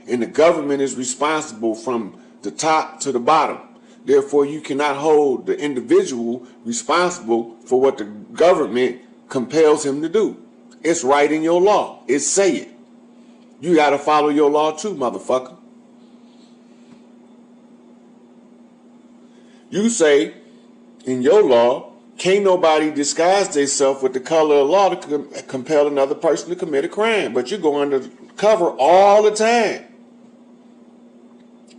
and the government is responsible from the top to the bottom. Therefore, you cannot hold the individual responsible for what the government compels him to do. It's right in your law. It say it. You got to follow your law too, motherfucker. You say in your law, can't nobody disguise themselves with the color of law to compel another person to commit a crime. But you're going to cover all the time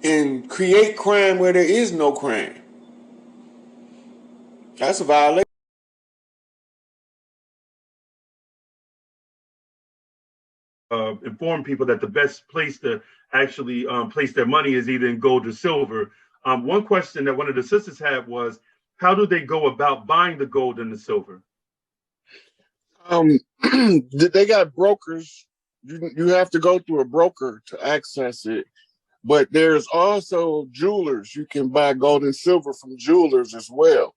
and create crime where there is no crime. That's a violation. Inform people that the best place to actually place their money is either in gold or silver. One question that one of the sisters had was, how do they go about buying the gold and the silver? They got brokers. You have to go through a broker to access it. But there's also jewelers. You can buy gold and silver from jewelers as well.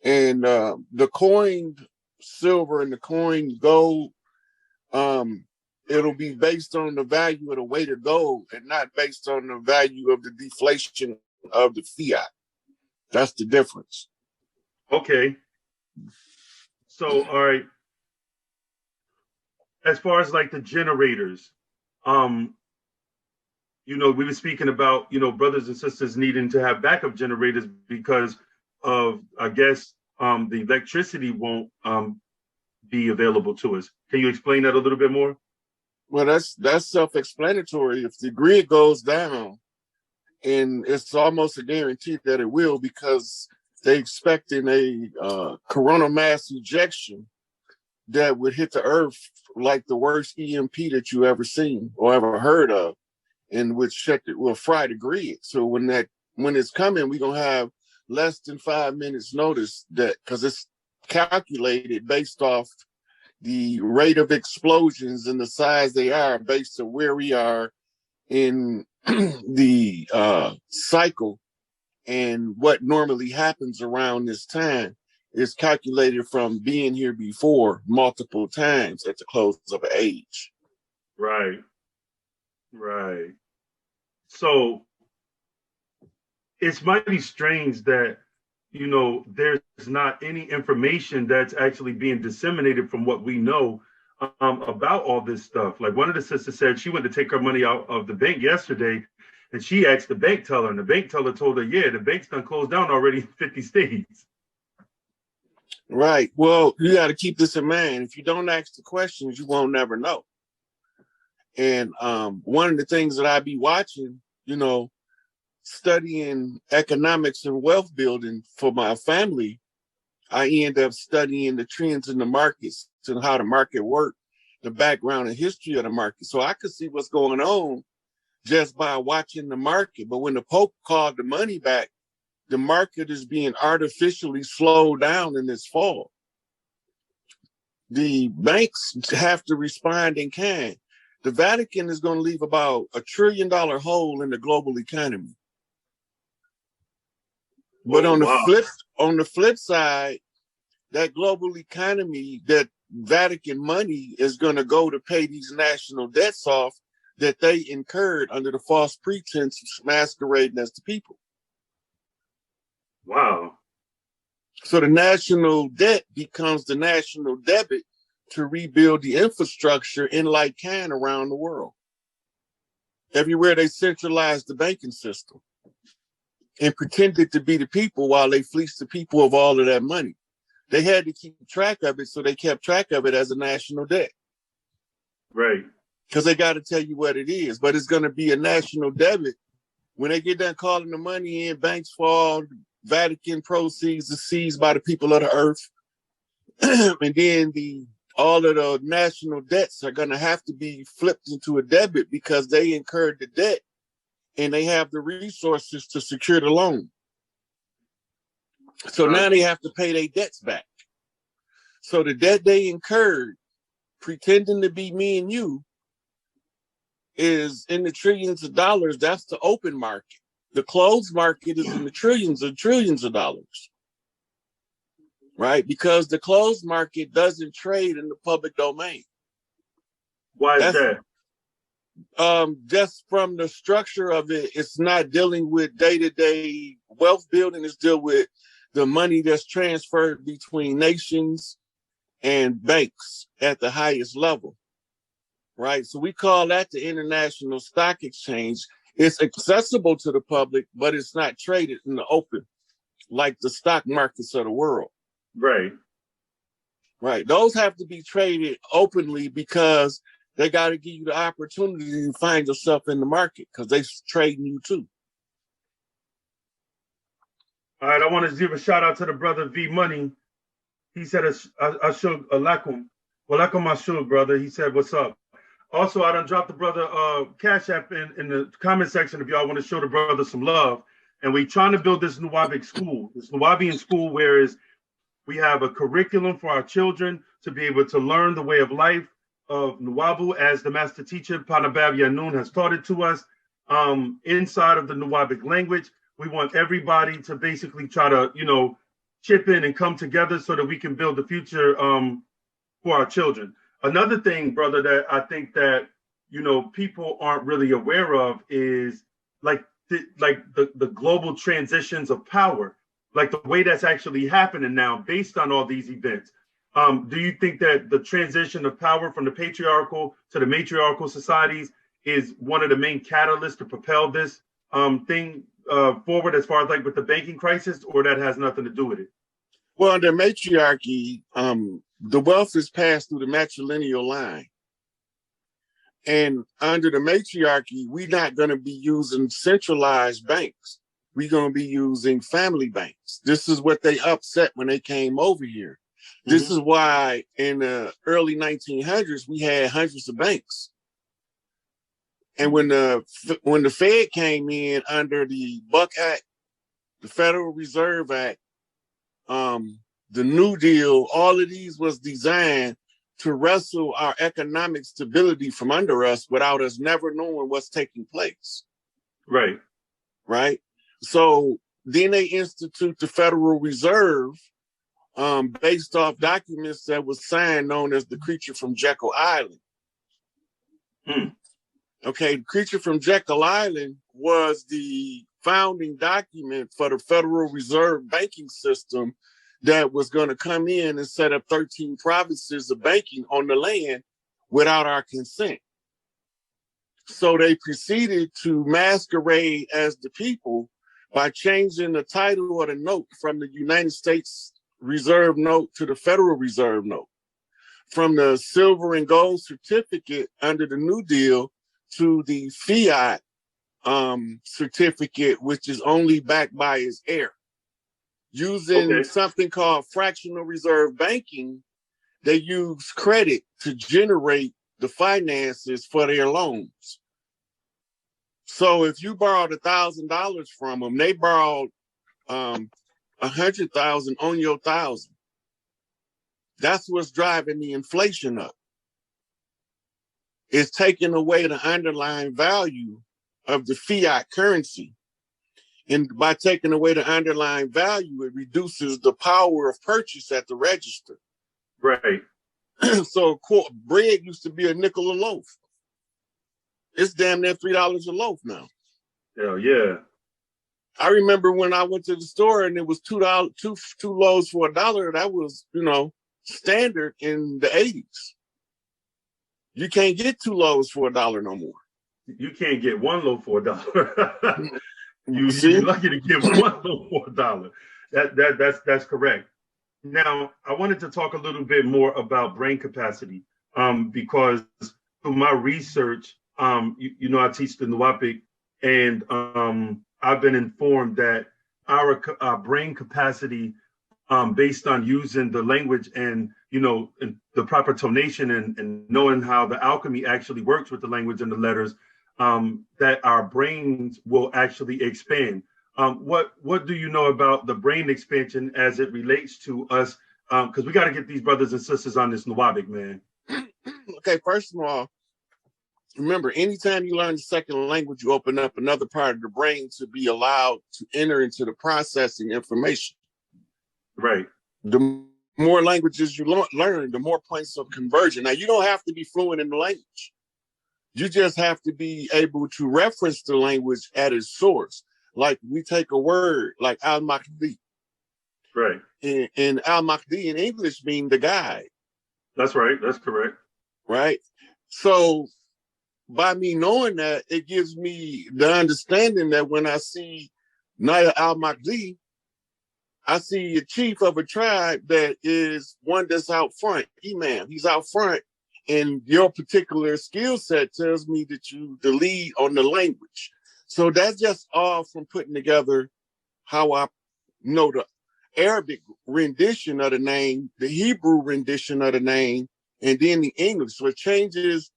And the coined silver and the coined gold, it'll be based on the value of the weight of gold and not based on the value of the deflation of the fiat. That's the difference. Okay. So, all right. As far as like the generators, we were speaking about, brothers and sisters needing to have backup generators because of, I guess, the electricity won't be available to us. Can you explain that a little bit more? Well, that's self-explanatory. If the grid goes down, and it's almost a guarantee that it will, because they're expecting a coronal mass ejection that would hit the earth like the worst EMP that you ever seen or ever heard of, and will fry the grid. So when it's coming, we're gonna have less than 5 minutes notice, that because it's calculated based off the rate of explosions and the size they are based on where we are in the cycle, and what normally happens around this time is calculated from being here before multiple times at the close of an age. Right. So it's mighty strange that, there's not any information that's actually being disseminated from what we know about all this stuff. Like one of the sisters said she went to take her money out of the bank yesterday, and she asked the bank teller, and the bank teller told her, yeah, the bank's done closed down already in 50 states. Right. Well, you got to keep this in mind. If you don't ask the questions, you won't never know. And one of the things that I be watching, studying economics and wealth building for my family, I end up studying the trends in the markets and how the market works, the background and history of the market. So I could see what's going on just by watching the market. But when the Pope called the money back, the market is being artificially slowed down in this fall. The banks have to respond in kind. The Vatican is going to leave about $1 trillion hole in the global economy. But on the flip side, that global economy, that Vatican money is going to go to pay these national debts off that they incurred under the false pretense of masquerading as the people. Wow. So the national debt becomes the national debit to rebuild the infrastructure in like kind around the world. Everywhere they centralized the banking system and pretended to be the people while they fleeced the people of all of that money. They had to keep track of it, so they kept track of it as a national debt. Right. Because they got to tell you what it is, but it's going to be a national debit. When they get done calling the money in, banks fall, Vatican proceeds are seized by the people of the earth. And then all of the national debts are going to have to be flipped into a debit because they incurred the debt and they have the resources to secure the loan. So now they have to pay their debts back. So the debt they incurred, pretending to be me and you, is in the trillions of dollars. That's the open market. The closed market is in the trillions of dollars. Right? Because the closed market doesn't trade in the public domain. Why is that? Just from the structure of it, it's not dealing with day-to-day wealth building. It's dealing with the money that's transferred between nations and banks at the highest level, right? So we call that the International Stock Exchange. It's accessible to the public, but it's not traded in the open like the stock markets of the world. Right. Right. Those have to be traded openly because they got to give you the opportunity to find yourself in the market because they're trading you too. All right, I want to give a shout out to the brother V Money. He said, Ashug Alakum. Walakum Ashug, brother. He said, what's up? Also, I done dropped the brother Cash App in the comment section if y'all want to show the brother some love. And we trying to build this Nuwabic school, this Nuwabian school, whereas we have a curriculum for our children to be able to learn the way of life of Nuwabu as the master teacher, Panabab Yanun, has taught it to us inside of the Nuwabic language. We want everybody to basically try to, chip in and come together so that we can build the future for our children. Another thing, brother, that I think that, people aren't really aware of is like the global transitions of power, like the way that's actually happening now based on all these events. Do you think that the transition of power from the patriarchal to the matriarchal societies is one of the main catalysts to propel this thing forward as far as like with the banking crisis, or that has nothing to do with it? Well, under matriarchy, the wealth is passed through the matrilineal line. And under the matriarchy, we're not going to be using centralized banks. We're going to be using family banks. This is what they upset when they came over here. Mm-hmm. This is why in the early 1900s, we had hundreds of banks. And when the Fed came in under the Buck Act, the Federal Reserve Act, the New Deal, all of these was designed to wrestle our economic stability from under us without us never knowing what's taking place. Right. Right. So then they institute the Federal Reserve based off documents that was signed known as the Creature from Jekyll Island. Hmm. Okay, the Creature from Jekyll Island was the founding document for the Federal Reserve banking system that was going to come in and set up 13 provinces of banking on the land without our consent. So they proceeded to masquerade as the people by changing the title of the note from the United States Reserve Note to the Federal Reserve Note, from the silver and gold certificate under the New Deal to the fiat certificate, which is only backed by its heir. Using something called fractional reserve banking, they use credit to generate the finances for their loans. So if you borrowed $1,000 from them, they borrowed 100,000 on your 1,000. That's what's driving the inflation up. It's taking away the underlying value of the fiat currency. And by taking away the underlying value, it reduces the power of purchase at the register. Right. So bread used to be a nickel a loaf. It's damn near $3 a loaf now. Hell yeah. I remember when I went to the store and it was $2, two loaves for $1. That was, standard in the 80s. You can't get 2 loaves for $1 no more. You can't get 1 loaf for $1. You're lucky to get 1 loaf for $1. That's correct. Now, I wanted to talk a little bit more about brain capacity because through my research, I teach the Nuwapic, and I've been informed that our brain capacity, based on using the language and and the proper tonation and knowing how the alchemy actually works with the language and the letters, that our brains will actually expand. What do you know about the brain expansion as it relates to us? Because we got to get these brothers and sisters on this Nuwabic, man. Okay, first of all, remember, anytime you learn the second language, you open up another part of the brain to be allowed to enter into the processing information. Right. The more languages you learn, the more points of conversion. Now, you don't have to be fluent in the language. You just have to be able to reference the language at its source. Like we take a word like al-Mahdi. Right. And al-Mahdi in English means the guide. That's right. That's correct. Right. So by me knowing that, it gives me the understanding that when I see Naya al-Mahdi, I see a chief of a tribe that is one that's out front. Imam, he's out front. And your particular skill set tells me that you the lead on the language. So that's just all from putting together how I know the Arabic rendition of the name, the Hebrew rendition of the name, and then the English. So it changes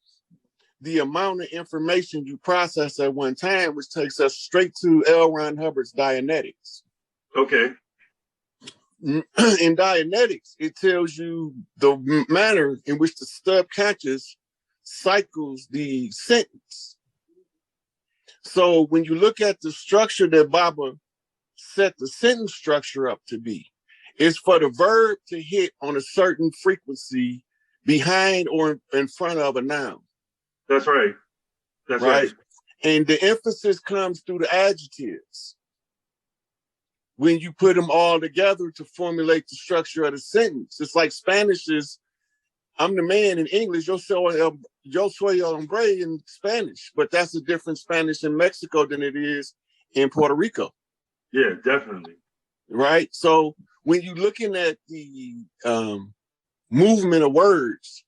the amount of information you process at one time, which takes us straight to L. Ron Hubbard's Dianetics. Okay. In Dianetics, it tells you the manner in which the subconscious cycles the sentence. So when you look at the structure that Baba set the sentence structure up to be, it's for the verb to hit on a certain frequency behind or in front of a noun. That's right. That's right. And the emphasis comes through the adjectives. When you put them all together to formulate the structure of the sentence. It's like Spanish is, I'm the man in English, yo soy el hombre in Spanish, but that's a different Spanish in Mexico than it is in Puerto Rico. Yeah, definitely. Right? So when you're looking at the movement of words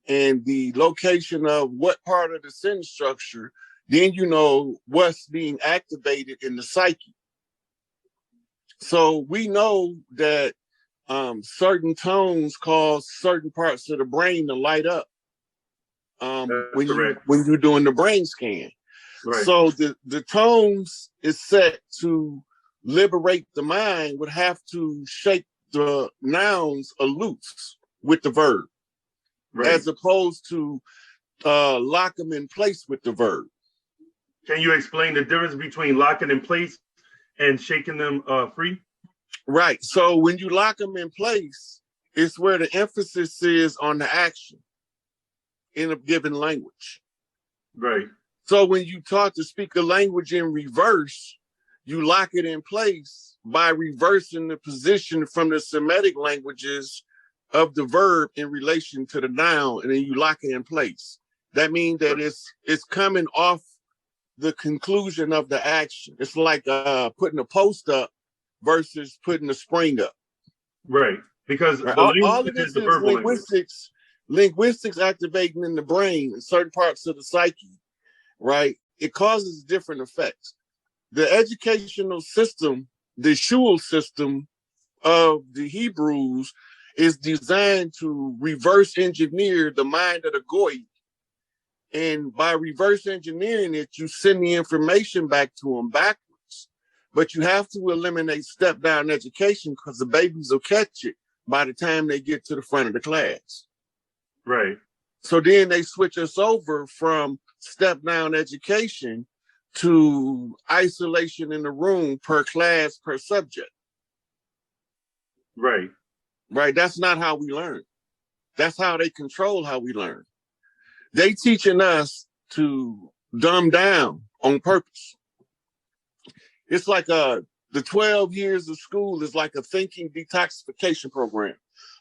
and the location of what part of the sentence structure, then you know what's being activated in the psyche. So we know that certain tones cause certain parts of the brain to light up when you're doing the brain scan. Right. So the tones is set to liberate the mind would have to shake the nouns loose with the verb, as opposed to lock them in place with the verb. Can you explain the difference between locking in place and shaking them free? Right. So when you lock them in place, it's where the emphasis is on the action in a given language. Right. So when you taught to speak a language in reverse, you lock it in place by reversing the position from the Semitic languages of the verb in relation to the noun, and then you lock it in place. That means that it's coming off the conclusion of the action. It's like putting a post up versus putting a spring up. Right. Because all of this is linguistics activating in the brain in certain parts of the psyche, right? It causes different effects. The educational system, the shul system of the Hebrews is designed to reverse engineer the mind of the Goy. And by reverse engineering it, you send the information back to them backwards. But you have to eliminate step down education because the babies will catch it by the time they get to the front of the class. Right. So then they switch us over from step down education to isolation in the room per class, per subject. Right. Right. That's not how we learn. That's how they control how we learn. They teaching us to dumb down on purpose. It's like the 12 years of school is like a thinking detoxification program.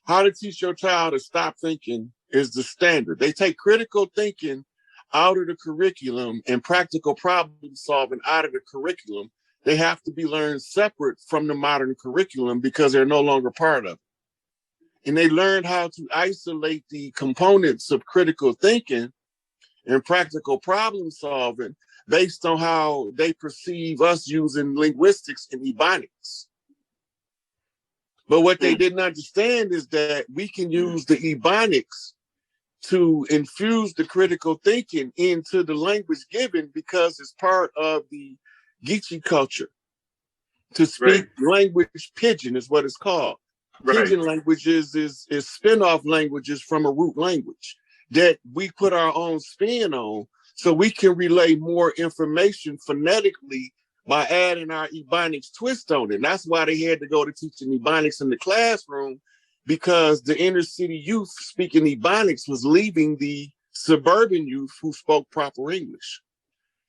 How to teach your child to stop thinking is the standard. They take critical thinking out of the curriculum and practical problem solving out of the curriculum. They have to be learned separate from the modern curriculum because they're no longer part of it. And they learned how to isolate the components of critical thinking and practical problem solving based on how they perceive us using linguistics and ebonics. But what they didn't understand is that we can use the ebonics to infuse the critical thinking into the language given because it's part of the Geechee culture. To speak language pidgin is what it's called. Pidgin languages is spin-off languages from a root language that we put our own spin on so we can relay more information phonetically by adding our ebonics twist on it. And that's why they had to go to teaching ebonics in the classroom, because the inner city youth speaking ebonics was leaving the suburban youth who spoke proper English.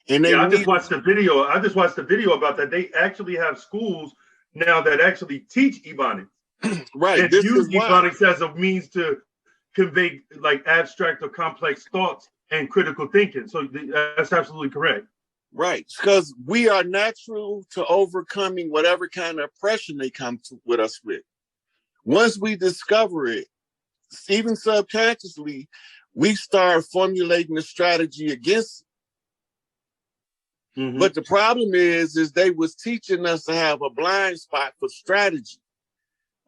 And they I just watched the video. I just watched the video about that. They actually have schools now that actually teach Ebonics. Right. And use Ebonics as a means to convey like abstract or complex thoughts and critical thinking. So that's absolutely correct. Right. Because we are natural to overcoming whatever kind of oppression they come with us with. Once we discover it, even subconsciously, we start formulating a strategy against it. Mm-hmm. But the problem is they was teaching us to have a blind spot for strategy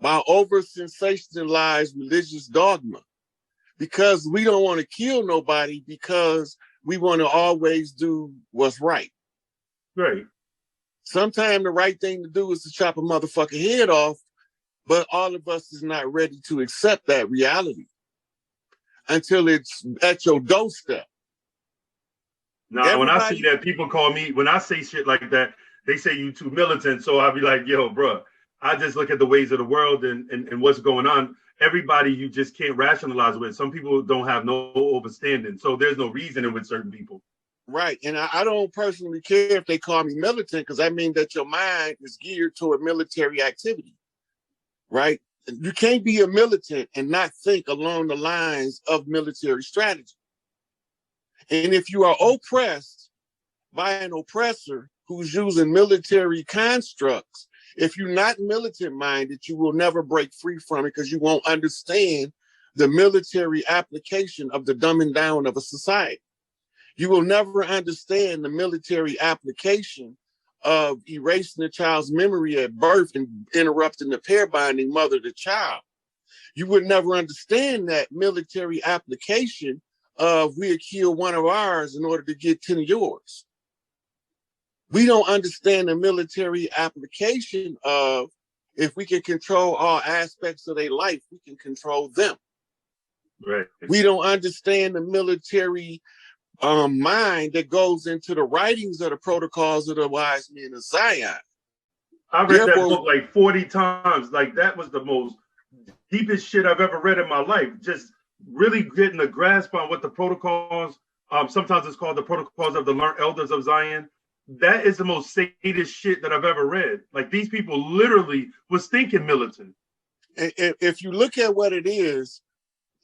by over sensationalized religious dogma, because we don't want to kill nobody, because we want to always do what's right. Right. Sometimes the right thing to do is to chop a motherfucker head off, but all of us is not ready to accept that reality until it's at your doorstep. Now, when I see that, people call me, when I say shit like that, they say you too militant. So I'll be like, yo, bro, I just look at the ways of the world and what's going on. Everybody you just can't rationalize with. Some people don't have no overstanding. So there's no reasoning with certain people. Right. And I don't personally care if they call me militant, because I mean that your mind is geared toward military activity. Right? You can't be a militant and not think along the lines of military strategy. And if you are oppressed by an oppressor who's using military constructs, if you're not militant minded, you will never break free from it, because you won't understand the military application of the dumbing down of a society. You will never understand the military application of erasing the child's memory at birth and interrupting the pair bonding mother to child. You would never understand that military application of we'll kill one of ours in order to get 10 of yours. We don't understand the military application of if we can control all aspects of their life, we can control them. Right. We don't understand the military mind that goes into the writings of the protocols of the wise men of Zion. I read that book like 40 times. Like, that was the most deepest shit I've ever read in my life. Just really getting a grasp on what the protocols, sometimes it's called the protocols of the learned elders of Zion. That is the most sadist shit that I've ever read. Like, these people literally was thinking militant. And if you look at what it is,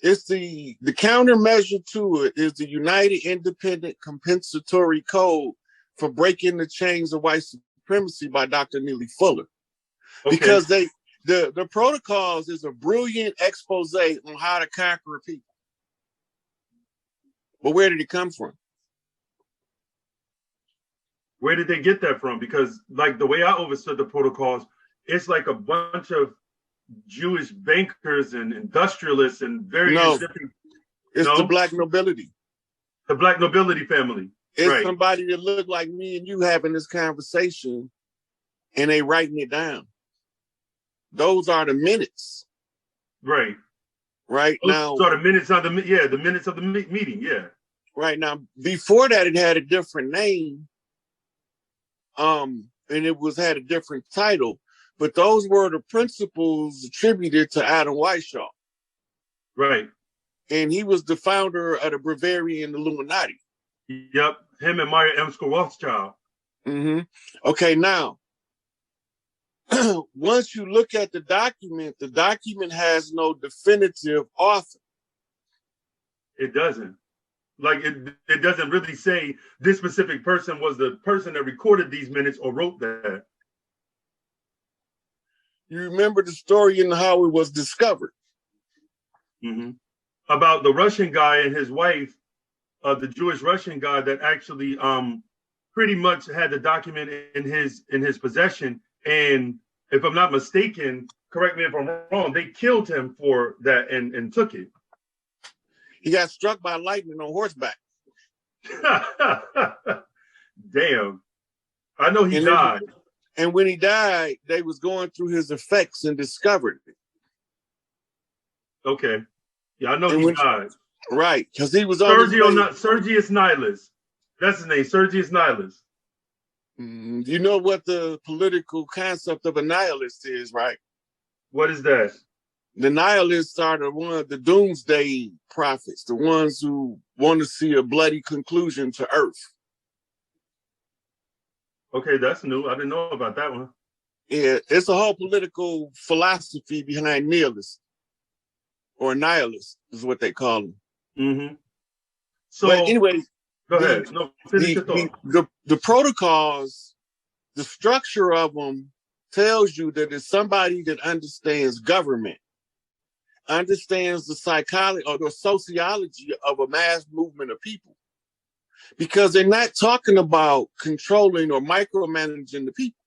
it's the countermeasure to it is the United Independent Compensatory Code for Breaking the Chains of White Supremacy by Dr. Neely Fuller. Okay. Because the protocols is a brilliant expose on how to conquer people. But where did it come from? Where did they get that from? Because like the way I understood the protocols, it's like a bunch of Jewish bankers and industrialists and various different. It's the black nobility. The black nobility family. It's somebody that look like me and you having this conversation, and they writing it down. Those are the minutes. Right. Right now. So the minutes of the minutes of the meeting. Yeah. Right now, before that, it had a different name. And it had a different title. But those were the principles attributed to Adam Weishaupt. Right. And he was the founder of the Bavarian Illuminati. Yep. Him and Meyer M. Rothschild. Mm-hmm. Okay, now, once you look at the document has no definitive author. It doesn't. Like, it doesn't really say this specific person was the person that recorded these minutes or wrote that. You remember the story and how it was discovered. Mm-hmm. About the Russian guy and his wife, the Jewish Russian guy that actually pretty much had the document in his possession. And if I'm not mistaken, correct me if I'm wrong, they killed him for that and took it. He got struck by lightning on horseback. Damn. I know he died. And when he died, they was going through his effects and discovered it. Okay. Yeah, I know he died. Right, because he was Sergius Nihilus. That's his name, Sergius Nihilus. You know what the political concept of a nihilist is, right? What is that? The nihilists are the doomsday prophets, the ones who want to see a bloody conclusion to Earth. Okay, that's new. I didn't know about that one. Yeah, it's a whole political philosophy behind nihilists, or nihilists is what they call them. Mm-hmm. So, but anyway, go ahead. No, finish your thought. The protocols, the structure of them tells you that it's somebody that understands government, understands the psychology or the sociology of a mass movement of people. Because they're not talking about controlling or micromanaging the people,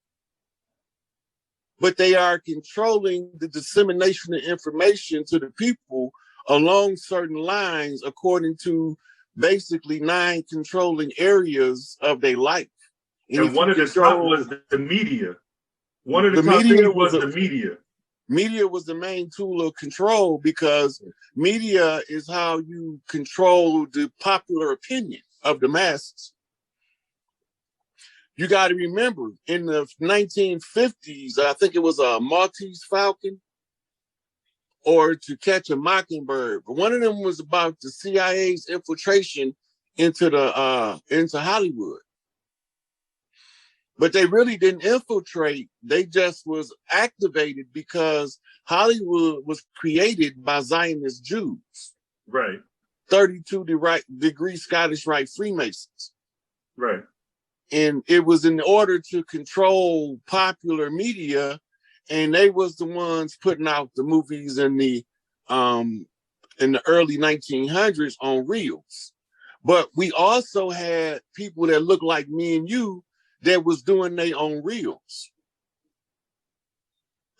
but they are controlling the dissemination of information to the people along certain lines according to basically 9 controlling areas of their life. And one of the top was the media. One of the top things was the media. Media was the main tool of control because media is how you control the popular opinion of the masses. You got to remember, in the 1950s, I think it was a Maltese Falcon or To Catch a Mockingbird. But one of them was about the CIA's infiltration into Hollywood. But they really didn't infiltrate. They just was activated because Hollywood was created by Zionist Jews. Right. 32-degree Scottish Rite Freemasons. Right. And it was in order to control popular media, and they was the ones putting out the movies in the early 1900s on reels. But we also had people that looked like me and you that was doing their own reels.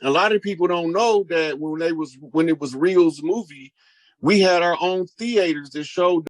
A lot of people don't know that when it was Reels movie, we had our own theaters that showed